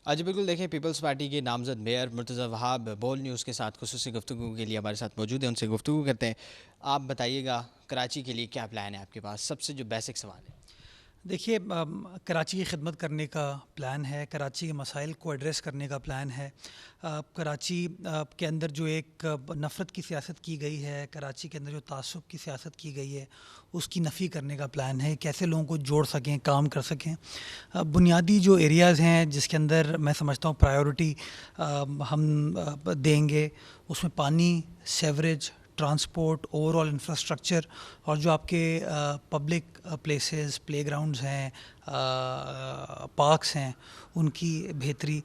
آج بالکل دیکھیں پیپلز پارٹی کے نامزد میئر مرتضی وہاب بول نیوز کے ساتھ خصوصی گفتگو کے لیے ہمارے ساتھ موجود ہیں، ان سے گفتگو کرتے ہیں۔ آپ بتائیے گا کراچی کے لیے کیا پلان ہے آپ کے پاس؟ سب سے جو بیسک سوال ہے۔ دیکھیے، کراچی کی خدمت کرنے کا پلان ہے، کراچی کے مسائل کو ایڈریس کرنے کا پلان ہے۔ کراچی کے اندر جو ایک نفرت کی سیاست کی گئی ہے، کراچی کے اندر جو تعصب کی سیاست کی گئی ہے، اس کی نفی کرنے کا پلان ہے۔ کیسے لوگوں کو جوڑ سکیں، کام کر سکیں۔ بنیادی جو ایریاز ہیں جس کے اندر میں سمجھتا ہوں پرائیورٹی ہم دیں گے، اس میں پانی، sewerage, transport, over all infrastructure, اور جو آپ کے پبلک پلیسز، پلے گراؤنڈز ہیں، پارکس ہیں، ان کی بہتری۔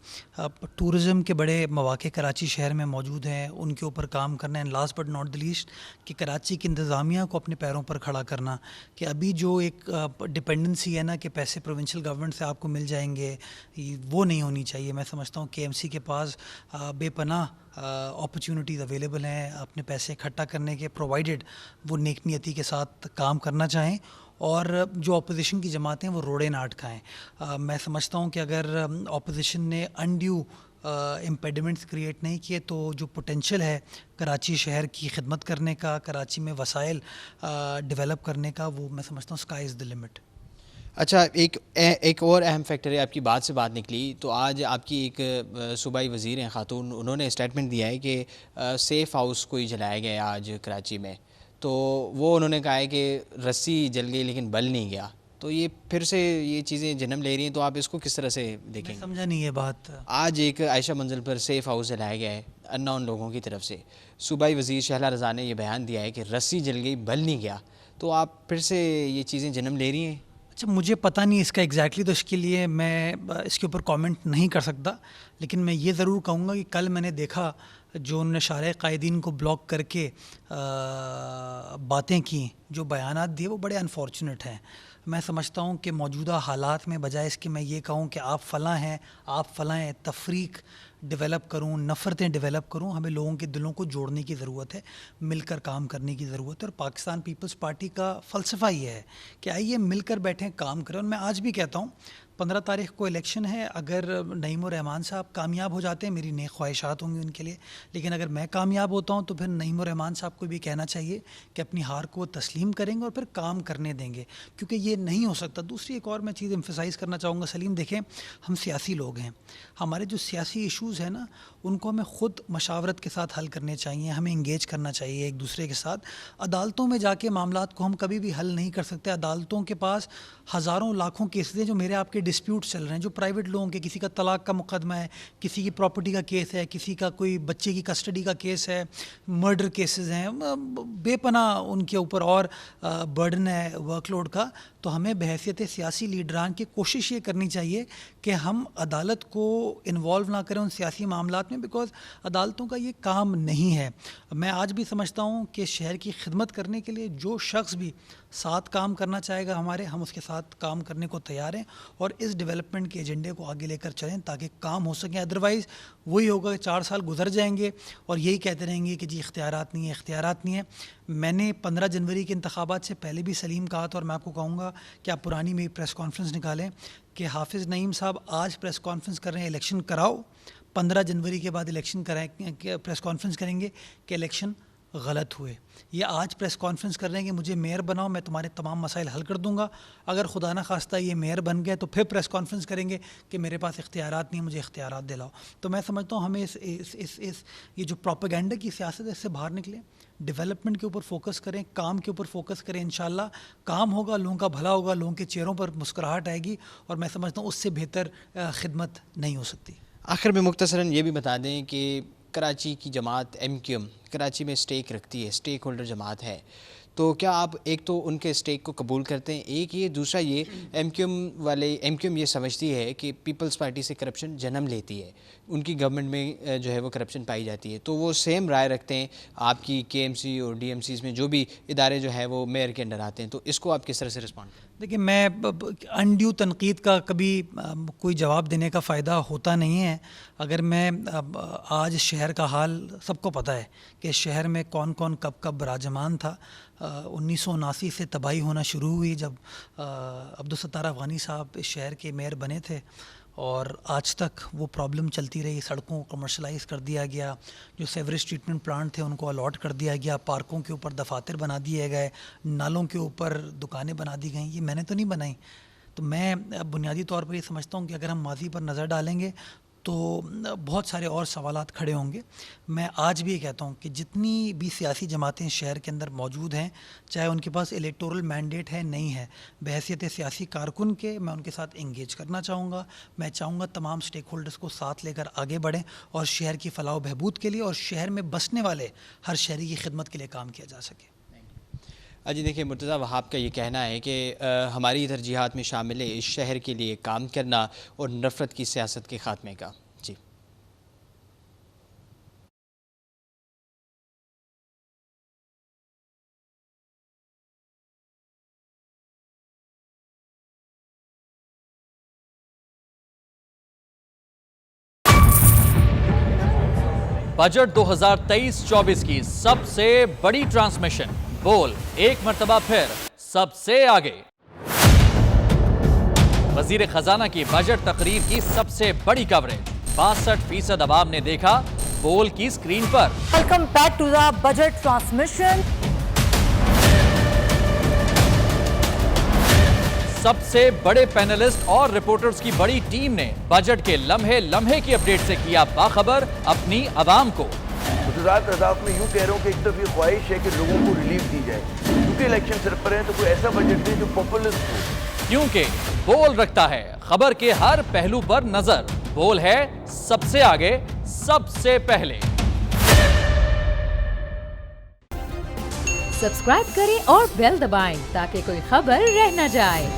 ٹورزم کے بڑے مواقع کراچی شہر میں موجود ہیں، ان کے اوپر کام کرنا ہے۔ Last but not the least کہ کراچی کی انتظامیہ کو اپنے پیروں پر کھڑا کرنا، کہ ابھی جو ایک ڈپینڈنسی ہے نا کہ پیسے پروونشل گورنمنٹ سے آپ کو مل جائیں گے، وہ نہیں ہونی چاہیے۔ میں سمجھتا ہوں کہ ایم سی کے پاس بے پناہ اپرچونٹیز اویلیبل ہیں اپنے پیسے اکٹھا کرنے کے، پرووائڈیڈ وہ نیک نیتی کے ساتھ کام کرنا چاہیں، اور جو اپوزیشن کی جماعتیں وہ روڑے نہ اٹکائیں۔ میں سمجھتا ہوں کہ اگر اپوزیشن نے انڈیو امپیڈمنٹس کریٹ نہیں کیے تو جو پوٹینشیل ہے کراچی شہر کی خدمت کرنے کا، کراچی میں وسائل ڈیولپ کرنے کا، وہ میں سمجھتا ہوں اسکائی از دی لمٹ۔ اچھا، ایک اور اہم فیکٹر ہے، آپ کی بات سے بات نکلی تو آج آپ کی ایک صوبائی وزیر ہیں خاتون، انہوں نے اسٹیٹمنٹ دیا ہے کہ سیف ہاؤس کوئی جلایا گیا ہے آج کراچی میں، تو وہ انہوں نے کہا ہے کہ رسی جل گئی لیکن بل نہیں گیا۔ تو یہ پھر سے یہ چیزیں جنم لے رہی ہیں، تو آپ اس کو کس طرح سے میں دیکھیں گے؟ سمجھا نہیں یہ بات۔ آج ایک عائشہ منزل پر سیف ہاؤس جلایا گیا ہے ان نون لوگوں کی طرف سے، صوبائی وزیر شہلا رضا نے یہ بیان دیا ہے کہ رسی جل گئی بل نہیں گیا، تو آپ پھر سے یہ چیزیں جنم لے رہی ہیں۔ اچھا، مجھے پتہ نہیں اس کا ایگزیکٹلی، تو اس کے لیے میں اس کے اوپر کامنٹ نہیں کر سکتا، لیکن میں یہ ضرور کہوں گا کہ کل میں نے دیکھا جو انہوں نے شارع قائدین کو بلاک کر کے باتیں کی، جو بیانات دیے، وہ بڑے انفارچونیٹ ہیں۔ میں سمجھتا ہوں کہ موجودہ حالات میں بجائے اس کہ میں یہ کہوں کہ آپ فلاں ہیں، آپ فلاں ہیں، تفریق ڈیولپ کروں، نفرتیں ڈیولپ کروں، ہمیں لوگوں کے دلوں کو جوڑنے کی ضرورت ہے، مل کر کام کرنے کی ضرورت ہے۔ اور پاکستان پیپلز پارٹی کا فلسفہ یہ ہے کہ آئیے مل کر بیٹھیں، کام کریں۔ اور میں آج بھی کہتا ہوں 15 تاریخ کو الیکشن ہے، اگر نعیم الرحمان صاحب کامیاب ہو جاتے ہیں، میری نیک خواہشات ہوں گی ان کے لیے، لیکن اگر میں کامیاب ہوتا ہوں تو پھر نعیم الرحمان صاحب کو بھی کہنا چاہیے کہ اپنی ہار کو وہ تسلیم کریں گے اور پھر کام کرنے دیں گے، کیونکہ یہ نہیں ہو سکتا۔ دوسری ایک اور میں چیز ایمفیسائز کرنا چاہوں گا سلیم، دیکھیں ہم سیاسی لوگ ہیں، ہمارے جو سیاسی ایشوز ہیں نا ان کو ہمیں خود مشاورت کے ساتھ حل کرنے چاہیے، ہمیں انگیج کرنا چاہیے ایک دوسرے کے ساتھ۔ عدالتوں میں جا کے معاملات کو ہم کبھی بھی حل نہیں کر سکتے۔ عدالتوں کے پاس ہزاروں لاکھوں کیسز ہیں جو میرے آپ کے ڈسپیوٹس چل رہے ہیں، جو پرائیویٹ لوگوں کے، کسی کا طلاق کا مقدمہ ہے، کسی کی پراپرٹی کا کیس ہے، کسی کا کوئی بچے کی کسٹڈی کا کیس ہے، مرڈر کیسز ہیں، بے پناہ ان کے اوپر اور برڈن ہے ورک لوڈ کا۔ تو ہمیں بحیثیت سیاسی لیڈران کی کوشش یہ کرنی چاہیے کہ ہم عدالت کو انوالو نہ کریں ان سیاسی معاملات میں، بیکاز عدالتوں کا یہ کام نہیں ہے۔ میں آج بھی سمجھتا ہوں کہ شہر کی خدمت کرنے کے لیے جو شخص بھی ساتھ کام کرنا چاہے گا ہمارے، ہم اس کے ساتھ کام کرنے کو تیار ہیں اور اس ڈیولپمنٹ کے ایجنڈے کو آگے لے کر چلیں تاکہ کام ہو سکیں۔ ادروائز وہی ہوگا کہ 4 سال گزر جائیں گے اور یہی کہتے رہیں گے کہ جی اختیارات نہیں ہے، اختیارات نہیں ہے۔ میں نے 15 جنوری کے انتخابات سے پہلے بھی سلیم کہا تھا، اور میں آپ کو کہوں گا کہ آپ پرانی میری پریس کانفرنس نکالیں کہ حافظ نعیم صاحب آج پریس کانفرنس کر رہے ہیں الیکشن کراؤ، 15 جنوری کے بعد الیکشن کرائیں، پریس کانفرنس کریں گے کہ الیکشن غلط ہوئے۔ یہ آج پریس کانفرنس کر رہے ہیں کہ مجھے میئر بناؤ، میں تمہارے تمام مسائل حل کر دوں گا۔ اگر خدا نہ خواستہ یہ میئر بن گئے تو پھر پریس کانفرنس کریں گے کہ میرے پاس اختیارات نہیں، مجھے اختیارات دلاؤ۔ تو میں سمجھتا ہوں ہمیں یہ جو پروپیگنڈا کی سیاست ہے اس سے باہر نکلیں، ڈیولپمنٹ کے اوپر فوکس کریں، کام کے اوپر فوکس کریں۔ انشاءاللہ کام ہوگا، لوگوں کا بھلا ہوگا، لوگوں کے چہروں پر مسکراہٹ آئے گی، اور میں سمجھتا ہوں اس سے بہتر خدمت نہیں ہو سکتی۔ آخر میں مختصراً یہ بھی بتا دیں کہ کراچی کی جماعت ایم کیو ایم کراچی میں اسٹیک رکھتی ہے، اسٹیک ہولڈر جماعت ہے، تو کیا آپ ایک تو ان کے اسٹیک کو قبول کرتے ہیں؟ ایک یہ، دوسرا یہ ایم کیو ایم یہ سمجھتی ہے کہ پیپلز پارٹی سے کرپشن جنم لیتی ہے، ان کی گورنمنٹ میں جو ہے وہ کرپشن پائی جاتی ہے، تو وہ سیم رائے رکھتے ہیں آپ کی کے ایم سی اور ڈی ایم سیز میں جو بھی ادارے جو ہے وہ میئر کے انڈر آتے ہیں، تو اس کو آپ کس طرح سے رسپونڈ کریں؟ دیکھیں، میں انڈیو تنقید کا کبھی کوئی جواب دینے کا فائدہ ہوتا نہیں ہے۔ اگر میں آج شہر کا حال سب کو پتہ ہے کہ شہر میں کون کون کب کب براجمان تھا۔ 1979 سے تباہی ہونا شروع ہوئی جب عبدالستار افغانی صاحب اس شہر کے میئر بنے تھے۔ اور آج تک وہ پرابلم چلتی رہی. سڑکوں کو کمرشلائز کر دیا گیا, جو سیوریج ٹریٹمنٹ پلانٹ تھے ان کو الاٹ کر دیا گیا, پارکوں کے اوپر دفاتر بنا دیے گئے, نالوں کے اوپر دکانیں بنا دی گئیں. یہ میں نے تو نہیں بنائی. تو میں بنیادی طور پر یہ سمجھتا ہوں کہ اگر ہم ماضی پر نظر ڈالیں گے تو بہت سارے اور سوالات کھڑے ہوں گے. میں آج بھی یہ کہتا ہوں کہ جتنی بھی سیاسی جماعتیں شہر کے اندر موجود ہیں, چاہے ان کے پاس الیکٹورل مینڈیٹ ہے نہیں ہے, بحیثیت سیاسی کارکن کے میں ان کے ساتھ انگیج کرنا چاہوں گا. میں چاہوں گا تمام سٹیک ہولڈرز کو ساتھ لے کر آگے بڑھیں اور شہر کی فلاح و بہبود کے لیے اور شہر میں بسنے والے ہر شہری کی خدمت کے لیے کام کیا جا سکے. جی دیکھیں, مرتضیٰ وہاب کا یہ کہنا ہے کہ ہماری ترجیحات میں شامل ہے اس شہر کے لیے کام کرنا اور نفرت کی سیاست کے خاتمے کا. جی بجٹ 2023-24 کی سب سے بڑی ٹرانسمیشن. بول ایک مرتبہ پھر سب سے آگے. وزیر خزانہ کی بجٹ تقریر کی سب سے بڑی کوریج. 62% عوام نے دیکھا بول کی اسکرین پر. Welcome back to the budget transmission. سب سے بڑے پینلسٹ اور رپورٹرز کی بڑی ٹیم نے بجٹ کے لمحے لمحے کی اپڈیٹ سے کیا باخبر اپنی عوام کو. گجرات اضاف میں یوں کہہ رہا ہوں کہ ایک طرف یہ خواہش ہے کہ لوگوں کو ریلیف دی جائے, کیونکہ الیکشن سر پر ہیں تو کوئی ایسا بجٹ دے جو پاپولسٹ ہو. کیونکہ بول رکھتا ہے خبر کے ہر پہلو پر نظر. بول ہے سب سے آگے, سب سے پہلے. سبسکرائب کریں اور بیل دبائیں تاکہ کوئی خبر رہ نہ جائے.